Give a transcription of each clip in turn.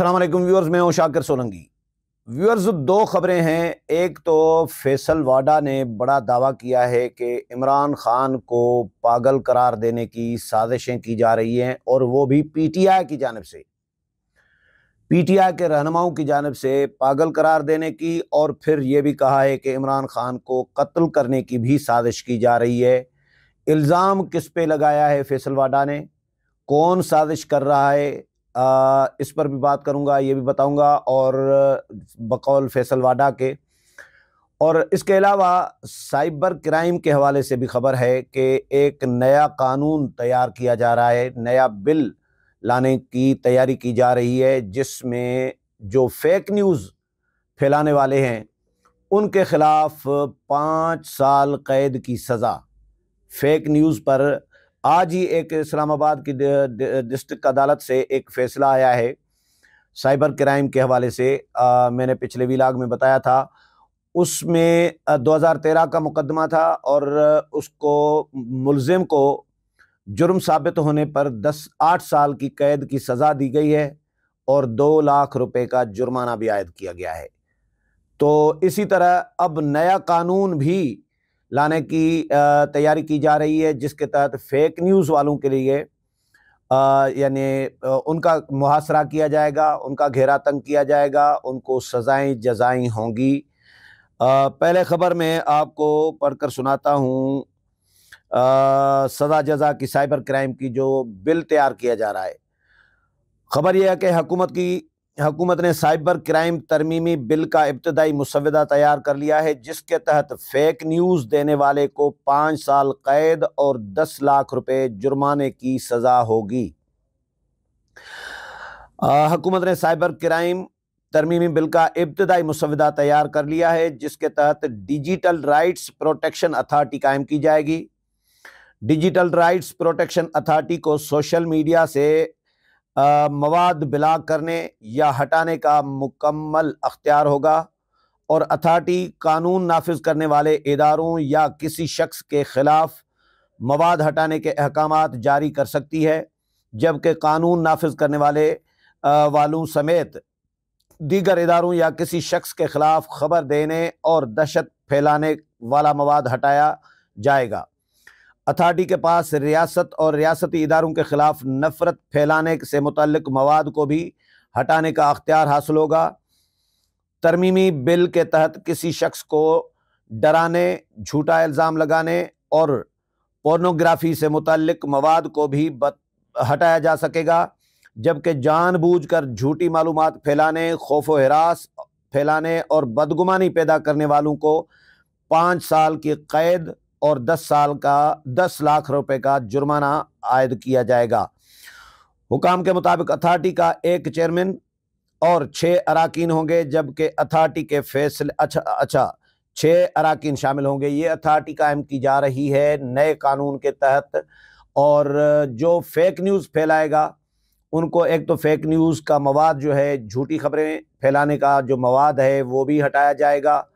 अस्सलाम वालेकुम व्यूअर्स, मैं हूं शाकिर सोलंकी। व्यूअर्स, दो खबरें हैं। एक तो फैसल वाडा ने बड़ा दावा किया है कि इमरान खान को पागल करार देने की साजिशें की जा रही हैं, और वो भी पीटीआई की जानिब से, पीटीआई के रहनुमाओं की जानिब से पागल करार देने की। और फिर ये भी कहा है कि इमरान खान को कत्ल करने की भी साजिश की जा रही है। इल्ज़ाम किस पे लगाया है फैसल वाडा ने, कौन साजिश कर रहा है, इस पर भी बात करूंगा, ये भी बताऊंगा। और बकौल फैसल वाडा के, और इसके अलावा साइबर क्राइम के हवाले से भी खबर है कि एक नया कानून तैयार किया जा रहा है, नया बिल लाने की तैयारी की जा रही है, जिसमें जो फेक न्यूज़ फैलाने वाले हैं उनके खिलाफ 5 साल कैद की सज़ा। फेक न्यूज़ पर आज ही एक इस्लामाबाद की डिस्ट्रिक्ट अदालत से एक फ़ैसला आया है साइबर क्राइम के हवाले से। मैंने पिछले व्लॉग में बताया था, उसमें 2013 का मुकदमा था, और उसको मुलजिम को जुर्म साबित होने पर 8 साल की कैद की सज़ा दी गई है, और 2 लाख रुपए का जुर्माना भी आयद किया गया है। तो इसी तरह अब नया कानून भी लाने की तैयारी की जा रही है, जिसके तहत फेक न्यूज़ वालों के लिए यानी उनका मुहासरा किया जाएगा, उनका घेरा तंग किया जाएगा, उनको सज़ाएं जज़ाएं होंगी। पहले ख़बर में आपको पढ़कर सुनाता हूँ सज़ा जज़ा की, साइबर क्राइम की जो बिल तैयार किया जा रहा है। ख़बर यह है कि हुकूमत ने साइबर क्राइम तरमीमी बिल का इब्तदाई मुसव्वदा तैयार कर लिया है, जिसके तहत फेक न्यूज़ देने वाले को 5 साल कैद और 10 लाख रुपए जुर्माने की सज़ा होगी। हुकूमत ने साइबर क्राइम तरमीमी बिल का इब्तदाई मुसव्वदा तैयार कर लिया है, जिसके तहत डिजिटल राइट्स प्रोटेक्शन अथॉरिटी कायम की जाएगी। डिजिटल राइट्स प्रोटेक्शन अथॉरिटी को सोशल मीडिया से मवाद ब्लॉक करने या हटाने का मुकम्मल अख्तियार होगा, और अथॉरिटी कानून नाफिज करने वाले इदारों या किसी शख्स के खिलाफ मवाद हटाने के अहकामात जारी कर सकती है, जबकि कानून नाफिज करने वालों समेत दीगर इदारों या किसी शख्स के खिलाफ खबर देने और दहशत फैलाने वाला मवाद हटाया जाएगा। अथॉरिटी के पास रियासत और रियासती इदारों के खिलाफ नफरत फैलाने से मुतल्लिक मवाद को भी हटाने का अख्तियार हासिल होगा। तरमीमी बिल के तहत किसी शख्स को डराने, झूठा इल्ज़ाम लगाने और पोर्नोग्राफी से मुतल्लिक मवाद को भी हटाया जा सकेगा, जबकि जानबूझकर झूठी मालूमात फैलाने, खौफ व हिरास फैलाने और बदगुमानी पैदा करने वालों को 5 साल की कैद और 10 लाख रुपए का जुर्माना आयद किया जाएगा। हुकाम के मुताबिक अथॉरिटी का एक चेयरमैन और 6 अराकीन होंगे, जबकि अथॉरिटी के फैसले 6 अराकीन शामिल होंगे। ये अथॉरिटी कायम की जा रही है नए कानून के तहत, और जो फेक न्यूज़ फैलाएगा उनको, एक तो फेक न्यूज़ का मवाद जो है, झूठी खबरें फैलाने का जो मवाद है वो भी हटाया जाएगा,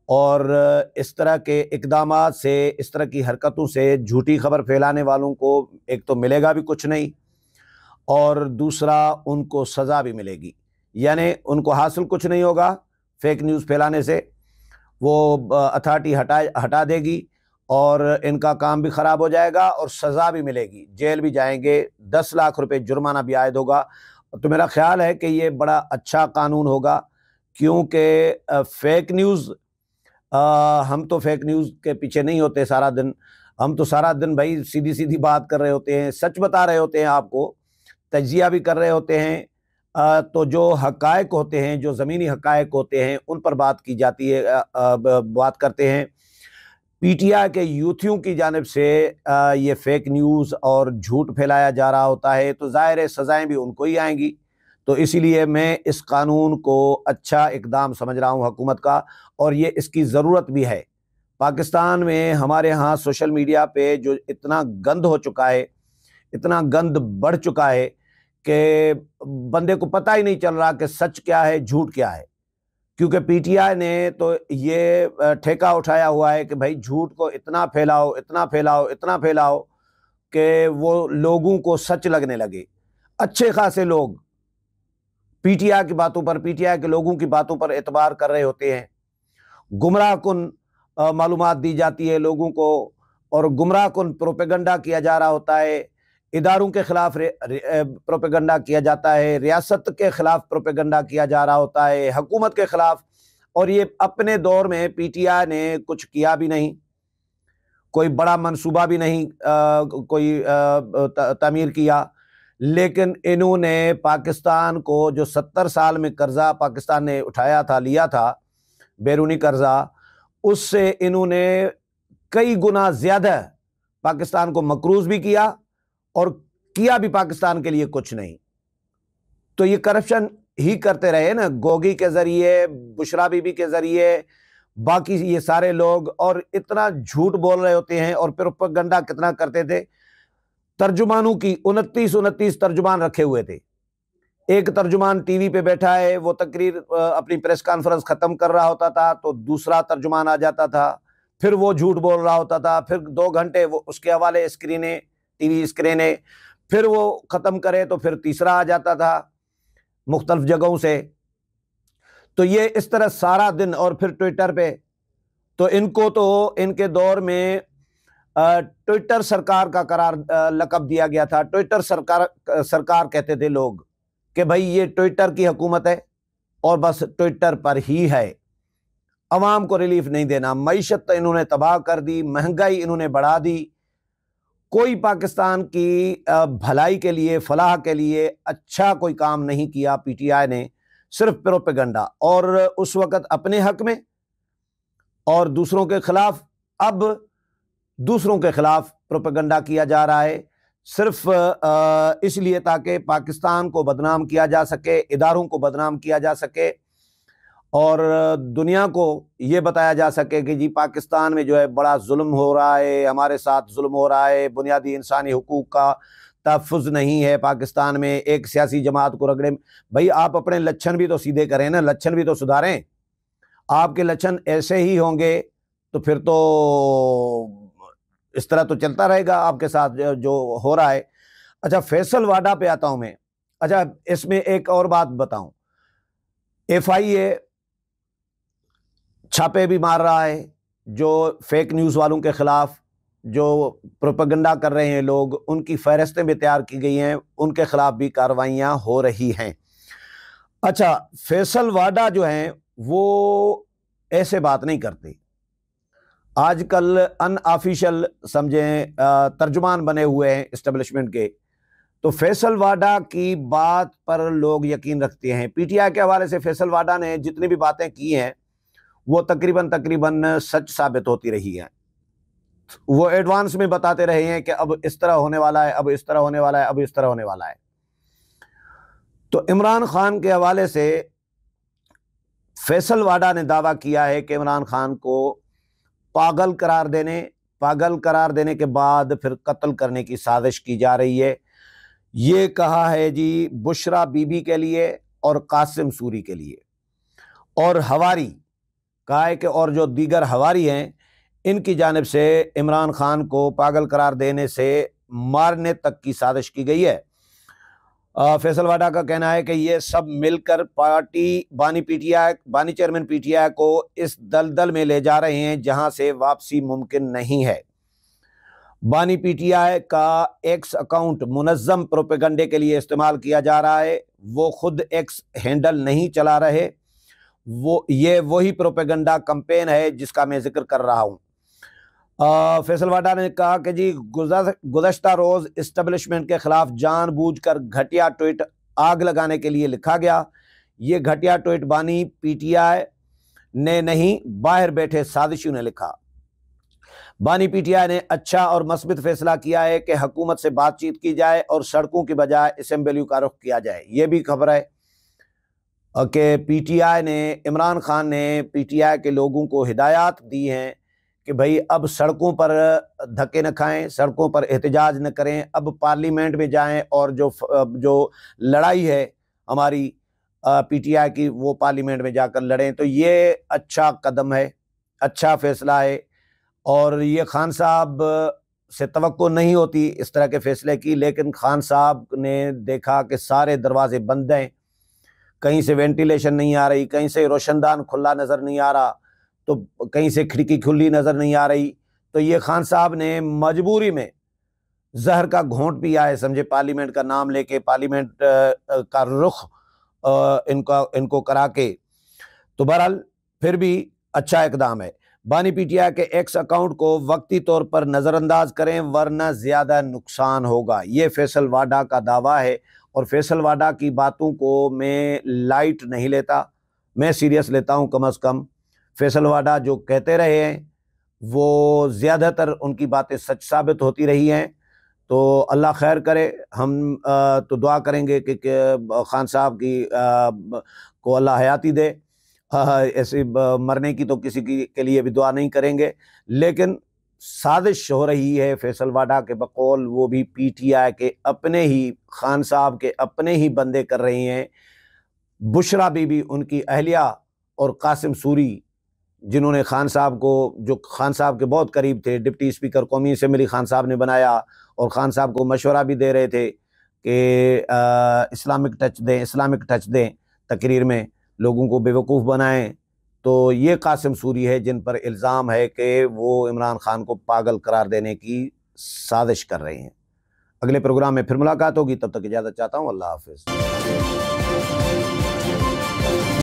और इस तरह के इक़दामात से, इस तरह की हरकतों से झूठी खबर फैलाने वालों को एक तो मिलेगा भी कुछ नहीं, और दूसरा उनको सज़ा भी मिलेगी। यानी उनको हासिल कुछ नहीं होगा फेक न्यूज़ फैलाने से, वो अथॉरिटी हटा देगी, और इनका काम भी ख़राब हो जाएगा और सज़ा भी मिलेगी, जेल भी जाएंगे, 10 लाख रुपए जुर्माना भी आयद होगा। तो मेरा ख्याल है कि ये बड़ा अच्छा कानून होगा, क्योंकि फेक न्यूज़, हम तो फेक न्यूज़ के पीछे नहीं होते सारा दिन। हम तो सारा दिन भाई सीधी सीधी बात कर रहे होते हैं, सच बता रहे होते हैं, आपको तज्जिया भी कर रहे होते हैं। तो जो हक़ाइक़ होते हैं, जो ज़मीनी हक़ाइक़ होते हैं, उन पर बात की जाती है, बात करते हैं। पीटीआई के यूथियों की जानिब से ये फेक न्यूज़ और झूठ फैलाया जा रहा होता है, तो ज़ाहिर है सज़ाएँ भी उनको ही आएंगी। तो इसीलिए मैं इस कानून को अच्छा इक़दाम समझ रहा हूँ हुकूमत का, और ये इसकी ज़रूरत भी है। पाकिस्तान में हमारे यहाँ सोशल मीडिया पे जो इतना गंद हो चुका है, इतना गंद बढ़ चुका है कि बंदे को पता ही नहीं चल रहा कि सच क्या है, झूठ क्या है। क्योंकि पीटीआई ने तो ये ठेका उठाया हुआ है कि भाई झूठ को इतना फैलाओ, इतना फैलाओ, इतना फैलाओ कि वो लोगों को सच लगने लगे। अच्छे खासे लोग पीटीआई की बातों पर, पीटीआई के लोगों की बातों पर एतबार कर रहे होते हैं। गुमराह कुन मालूमात दी जाती है लोगों को और गुमराह कुन प्रोपेगंडा किया जा रहा होता है। इदारों के खिलाफ प्रोपेगंडा किया जाता है, रियासत के खिलाफ प्रोपेगंडा किया जा रहा होता है, हुकूमत के खिलाफ। और ये अपने दौर में पीटीआई ने कुछ किया भी नहीं, कोई बड़ा मंसूबा भी नहीं कोई तामीर किया, लेकिन इन्होंने पाकिस्तान को जो 70 साल में कर्जा पाकिस्तान ने उठाया था, लिया था बैरूनी कर्जा, उससे इन्होंने कई गुना ज्यादा पाकिस्तान को मकरूज भी किया और किया भी पाकिस्तान के लिए कुछ नहीं। तो ये करप्शन ही करते रहे ना, गोगी के जरिए, बुशरा बीबी के जरिए, बाकी ये सारे लोग, और इतना झूठ बोल रहे होते हैं और प्रोपेगंडा कितना करते थे। तर्जुमानों की 29 तर्जुमान रखे हुए थे। एक तर्जुमान टीवी पे बैठा है, वो तकरीर अपनी प्रेस कॉन्फ्रेंस खत्म कर रहा होता था तो दूसरा तर्जुमान आ जाता था, फिर वो झूठ बोल रहा होता था, फिर 2 घंटे वो उसके हवाले स्क्रीनें, टीवी स्क्रीनें, फिर वो खत्म करे तो फिर तीसरा आ जाता था मुख्तलिफ जगहों से। तो ये इस तरह सारा दिन, और फिर ट्विटर पे, तो इनको तो इनके दौर में ट्विटर सरकार का करार लक़ब दिया गया था। ट्विटर सरकार कहते थे लोग कि भाई ये ट्विटर की हुकूमत है और बस ट्विटर पर ही है, अवाम को रिलीफ नहीं देना। मईशत तो इन्होंने तबाह कर दी, महंगाई इन्होंने बढ़ा दी, कोई पाकिस्तान की भलाई के लिए, फलाह के लिए अच्छा कोई काम नहीं किया पीटीआई ने, सिर्फ प्रोपेगंडा। और उस वक़्त अपने हक में और दूसरों के खिलाफ, अब दूसरों के खिलाफ प्रोपेगंडा किया जा रहा है, सिर्फ इसलिए ताकि पाकिस्तान को बदनाम किया जा सके, इदारों को बदनाम किया जा सके और दुनिया को ये बताया जा सके कि जी पाकिस्तान में जो है बड़ा जुल्म हो रहा है, हमारे साथ जुल्म हो रहा है, बुनियादी इंसानी हुकूक का तहफ़्फ़ुज़ नहीं है पाकिस्तान में, एक सियासी जमात को रगड़े। भाई आप अपने लक्षण भी तो सीधे करें ना, लक्षण भी तो सुधारें। आपके लक्षण ऐसे ही होंगे तो फिर तो इस तरह तो चलता रहेगा आपके साथ जो हो रहा है। अच्छा, फैसल वाडा पे आता हूं मैं। अच्छा, इसमें एक और बात बताऊं, FIA छापे भी मार रहा है, जो फेक न्यूज़ वालों के खिलाफ जो प्रोपेगंडा कर रहे हैं लोग, उनकी फहरिस्तें भी तैयार की गई हैं, उनके खिलाफ भी कार्रवाइयाँ हो रही हैं। अच्छा, फैसल वाडा जो हैं वो ऐसे बात नहीं करते, आजकल अनऑफिशियल समझें तर्जुमान बने हुए हैं इस्टेब्लिशमेंट के। तो फैसल वाडा की बात पर लोग यकीन रखते हैं। पीटीआई के हवाले से फैसल वाडा ने जितनी भी बातें की हैं वो तकरीबन सच साबित होती रही हैं। वो एडवांस में बताते रहे हैं कि अब इस तरह होने वाला है, अब इस तरह होने वाला है, अब इस तरह होने वाला है। तो इमरान खान के हवाले से फैसल वाडा ने दावा किया है कि इमरान खान को पागल करार देने के बाद फिर कत्ल करने की साजिश की जा रही है। ये कहा है जी बुशरा बीबी के लिए और कासिम सूरी के लिए, और हवारी कहा है कि और जो दीगर हवारी हैं इनकी जानिब से इमरान खान को पागल करार देने से मारने तक की साजिश की गई है। फैसल वाडा का कहना है कि ये सब मिलकर पार्टी बानी चेयरमैन पीटीआई को इस दलदल में ले जा रहे हैं जहां से वापसी मुमकिन नहीं है। बानी पीटीआई का एक्स अकाउंट मुनज़्ज़म प्रोपेगंडे के लिए इस्तेमाल किया जा रहा है, वो खुद एक्स हैंडल नहीं चला रहे, ये वही प्रोपेगंडा कैंपेन है जिसका मैं जिक्र कर रहा हूँ। फैसल वाडा ने कहा कि जी गुज़श्ता रोज़ इस्टेब्लिशमेंट के खिलाफ जानबूझकर घटिया ट्वीट आग लगाने के लिए लिखा गया। ये घटिया ट्वीट बानी पीटीआई ने नहीं, बाहर बैठे साजिशियों ने लिखा। बानी पीटीआई ने अच्छा और मस्बित फैसला किया है कि हुकूमत से बातचीत की जाए और सड़कों की बजाय असेंबलियों का रुख किया जाए। ये भी खबर है कि पीटीआई ने, इमरान खान ने पीटीआई के लोगों को हिदायत दी हैं कि भाई अब सड़कों पर धक्के न खाएं, सड़कों पर एहतजाज न करें, अब पार्लियामेंट में जाएं और जो लड़ाई है हमारी पीटीआई की वो पार्लियामेंट में जाकर लड़ें। तो ये अच्छा कदम है, अच्छा फैसला है, और ये खान साहब से तवक्को नहीं होती इस तरह के फैसले की, लेकिन खान साहब ने देखा कि सारे दरवाजे बंद हैं, कहीं से वेंटिलेशन नहीं आ रही, कहीं से रोशनदान खुला नज़र नहीं आ रहा, तो कहीं से खिड़की खुली नज़र नहीं आ रही। तो ये खान साहब ने मजबूरी में जहर का घोंट पिया है, समझे, पार्लियामेंट का नाम लेके, पार्लियामेंट का रुख इनको करा के। तो बहरहाल फिर भी अच्छा इकदाम है। बानी पीटीआई के एक्स अकाउंट को वक्ती तौर पर नज़रअंदाज करें वरना ज़्यादा नुकसान होगा, ये फैसल वाडा का दावा है। और फैसल वाडा की बातों को मैं लाइट नहीं लेता, मैं सीरियस लेता हूँ। कम अज़ कम फैसल वाडा जो कहते रहे हैं वो ज़्यादातर उनकी बातें सच साबित होती रही हैं। तो अल्लाह खैर करे। हम तो दुआ करेंगे कि खान साहब की को अल्लाह हयाती दे। ऐसे मरने की तो किसी की के लिए भी दुआ नहीं करेंगे, लेकिन साजिश हो रही है फैसल वाडा के बकौल, वो भी पीटीआई के अपने ही, खान साहब के अपने ही बंदे कर रही हैं। बुशरा बीबी उनकी अहलिया और कासिम सूरी, जिन्होंने खान साहब को, जो खान साहब के बहुत करीब थे, डिप्टी स्पीकर कौमी असेंबली खान साहब ने बनाया और खान साहब को मशवरा भी दे रहे थे कि इस्लामिक टच दें तकरीर में, लोगों को बेवकूफ़ बनाएं। तो ये कासिम सूरी है जिन पर इल्ज़ाम है कि वो इमरान खान को पागल करार देने की साजिश कर रहे हैं। अगले प्रोग्राम में फिर मुलाकात होगी, तब तक इजाज़त चाहता हूँ। अल्लाह हाफ़िज़।